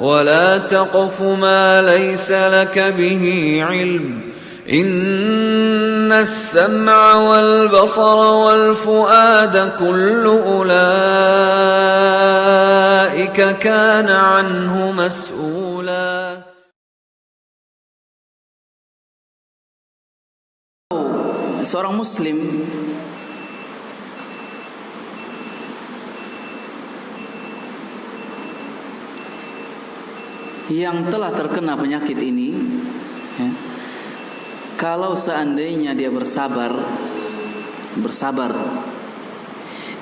ولا تقف ما ليس لك به علم إن السمع والبصر والفؤاد كل أولئك كان عنه مسؤولا. Seorang muslim yang telah terkena penyakit ini, ya, kalau seandainya dia bersabar,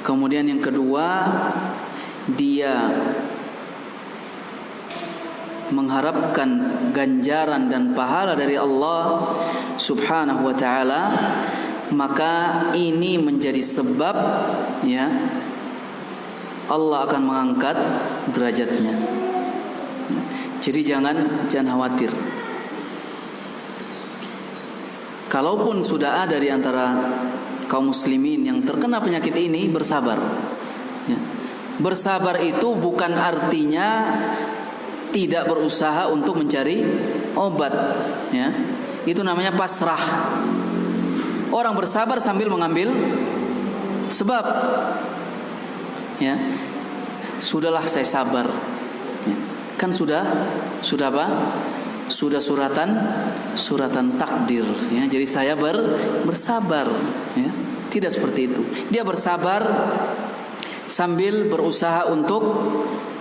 kemudian yang kedua dia mengharapkan ganjaran dan pahala dari Allah Subhanahu wa ta'ala, maka ini menjadi sebab, ya, Allah akan mengangkat derajatnya. Jadi jangan khawatir. Kalaupun sudah ada di antara kaum muslimin yang terkena penyakit ini, bersabar. Ya. Bersabar itu bukan artinya tidak berusaha untuk mencari obat, ya. Itu namanya pasrah. Orang bersabar sambil mengambil sebab, ya. Sudahlah saya sabar, ya. Kan sudah apa? Sudah suratan takdir, ya. Jadi saya bersabar, ya. Tidak seperti itu. Dia bersabar sambil berusaha untuk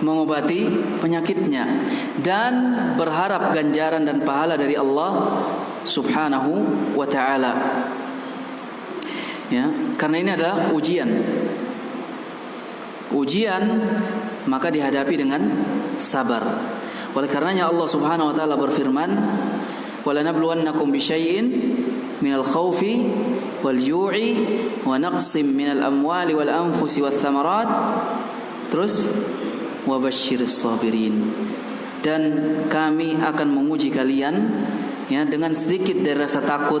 mengobati penyakitnya dan berharap ganjaran dan pahala dari Allah Subhanahu wa ta'ala, ya. Karena ini adalah ujian, maka dihadapi dengan sabar. Oleh karenanya Allah Subhanahu wa ta'ala berfirman, وَلَنَبْلُوَنَّكُمْ بِشَيْءٍ مِنَ الْخَوْفِ وَالْجُوعِ وَنَقْصٍ مِنَ الْأَمْوَالِ وَالْأَنْفُسِ وَالثَّمَرَاتِ. Terus وَبَشِّرِ الصَّابِرِينَ. Dan kami akan menguji kalian, ya, dengan sedikit dari rasa takut,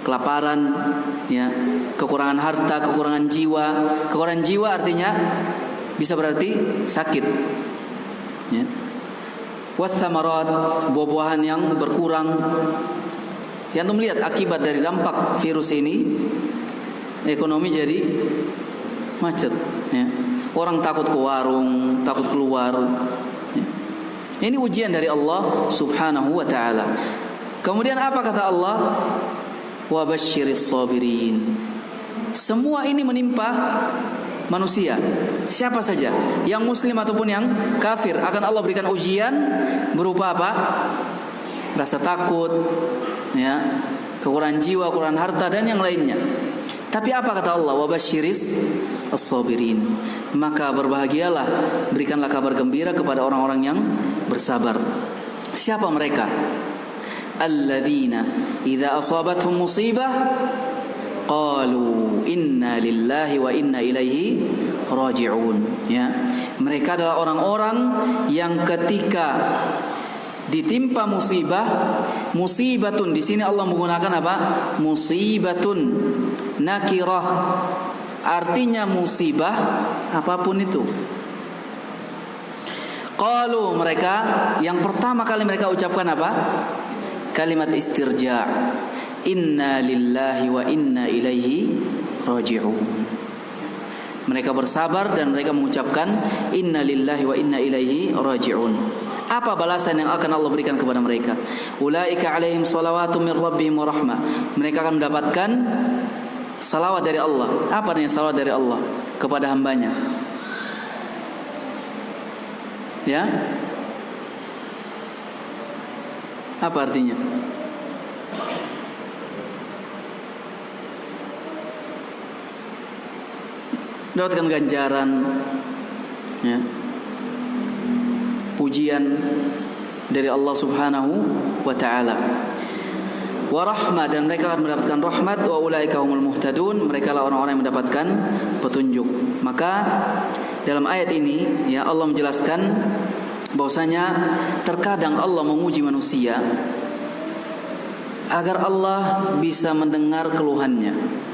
kelaparan, ya, kekurangan harta, kekurangan jiwa. Kekurangan jiwa artinya bisa berarti sakit, ya. Wathamarat, buah-buahan yang berkurang. Yang antum lihat akibat dari dampak virus ini, ekonomi jadi macet, ya. Orang takut ke warung, takut keluar, ya. Ini ujian dari Allah Subhanahu wa ta'ala. Kemudian apa kata Allah? Wa basyiris sabirin. Semua ini menimpa manusia, siapa saja, yang muslim ataupun yang kafir, akan Allah berikan ujian berupa apa? Rasa takut, ya, kekurangan jiwa, kekurangan harta dan yang lainnya. Tapi apa kata Allah? Wa basyiris as-sabirin. Maka berbahagialah, berikanlah kabar gembira kepada orang-orang yang bersabar. Siapa mereka? Alladzina idza asabatuhum musibah qalu inna lillahi wa inna ilaihi raji'un, ya. Mereka adalah orang-orang yang ketika ditimpa musibatun, di sini Allah menggunakan apa? Musibatun nakirah, artinya musibah apapun itu. Qalu, mereka yang pertama kali mereka ucapkan apa? Kalimat istirja'. Inna lillahi wa inna ilaihi raji'un. Mereka bersabar dan mereka mengucapkan inna lillahi wa inna ilaihi raji'un. Apa balasan yang akan Allah berikan kepada mereka? Ulaika alaihim salawatu min rabbihim wa rahmah. Mereka akan mendapatkan salawat dari Allah. Apa artinya salawat dari Allah kepada hambanya? Ya? Apa artinya? Mendapatkan ganjaran, ya, pujian dari Allah Subhanahu wa ta'ala. Wa rahmah, dan mereka akan mendapatkan rahmat. Wa ulaika humul muhtadun, mereka lah orang-orang yang mendapatkan petunjuk. Maka dalam ayat ini, ya, Allah menjelaskan bahwasanya terkadang Allah menguji manusia agar Allah bisa mendengar keluhannya.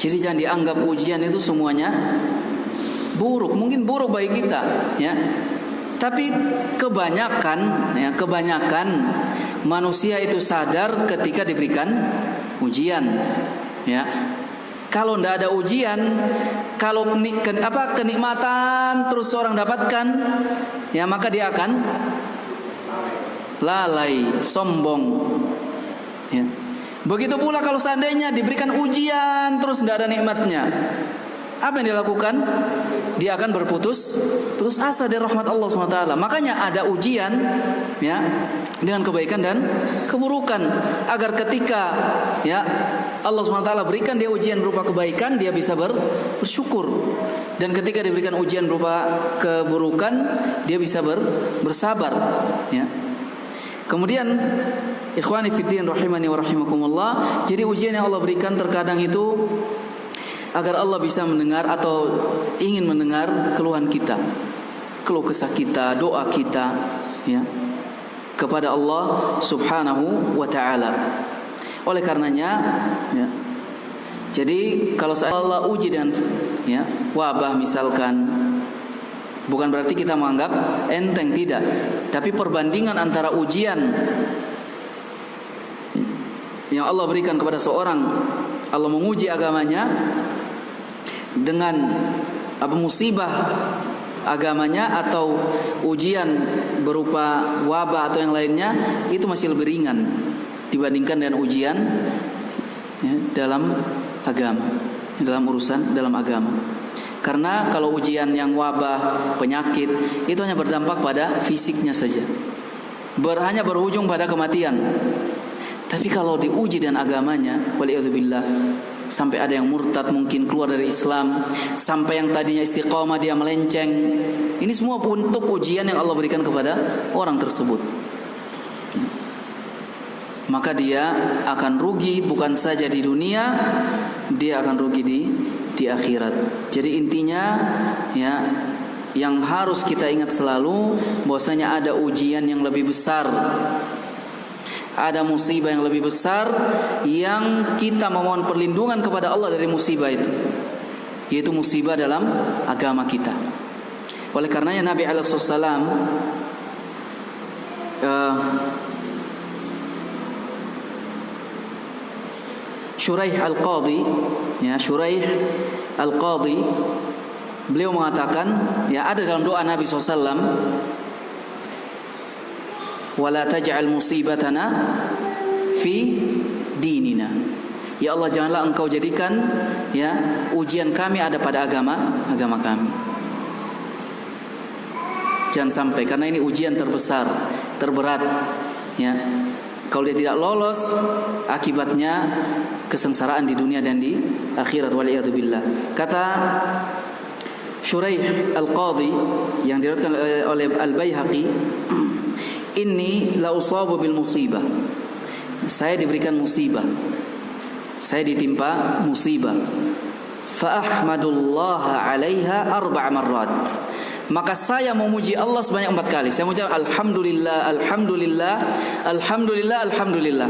Jadi jangan dianggap ujian itu semuanya buruk. Mungkin buruk bagi kita, ya. Tapi kebanyakan manusia itu sadar ketika diberikan ujian, ya. Kalau tidak ada ujian, kalau kenikmatan terus orang dapatkan, ya maka dia akan lalai, sombong. Ya. Begitu pula kalau seandainya diberikan ujian terus tidak ada nikmatnya, apa yang dia lakukan? Dia akan berputus asa dari rahmat Allah SWT. Makanya ada ujian, ya, dengan kebaikan dan keburukan, agar ketika, ya, Allah SWT berikan dia ujian berupa kebaikan, dia bisa bersyukur. Dan ketika diberikan ujian berupa keburukan, dia bisa bersabar, ya. Kemudian ikhwani fiddin rahimani wa rahimakumullah, jadi ujian yang Allah berikan terkadang itu agar Allah bisa mendengar atau ingin mendengar keluhan kita, keluh kesah kita, doa kita, ya, kepada Allah Subhanahu wa taala. Oleh karenanya, ya, jadi kalau Allah uji dengan, ya, wabah misalkan, bukan berarti kita menganggap enteng, tidak. Tapi perbandingan antara ujian yang Allah berikan kepada seorang, Allah menguji agamanya, dengan musibah agamanya atau ujian berupa wabah atau yang lainnya, itu masih lebih ringan dibandingkan dengan ujian, ya, dalam agama, dalam urusan dalam agama. Karena kalau ujian yang wabah, penyakit, itu hanya berdampak pada fisiknya saja, hanya berujung pada kematian. Tapi kalau diuji dengan agamanya, waliyadzubillah, sampai ada yang murtad, mungkin keluar dari Islam, sampai yang tadinya istiqamah dia melenceng. Ini semua untuk ujian yang Allah berikan kepada orang tersebut. Maka dia akan rugi bukan saja di dunia, dia akan rugi di akhirat. Jadi intinya, ya, yang harus kita ingat selalu bahwasanya ada ujian yang lebih besar, ada musibah yang lebih besar yang kita memohon perlindungan kepada Allah dari musibah itu, yaitu musibah dalam agama kita. Oleh karenanya Nabi alaihissalam Shuraih Al-Qadhi, ya, Shuraih Al-Qadhi, beliau mengatakan, ya, ada dalam doa Nabi SAW, wala taj'al musibatana fi dinina. Ya Allah, janganlah engkau jadikan, ya, ujian kami ada pada agama kami. Jangan sampai, karena ini ujian terbesar, terberat, ya. Kalau dia tidak lolos, akibatnya kesengsaraan di dunia dan di akhirat, waliyadzubillah. Kata Shuraih Al-Qadhi yang diriwayatkan oleh Al-Baihaqi, inni la usabu bil musibah. Saya diberikan musibah, saya ditimpa musibah. Fa ahmadullah 'alaiha 4 marrat. Maka saya memuji Allah sebanyak 4 kali. Saya mengucap alhamdulillah, alhamdulillah, alhamdulillah, alhamdulillah.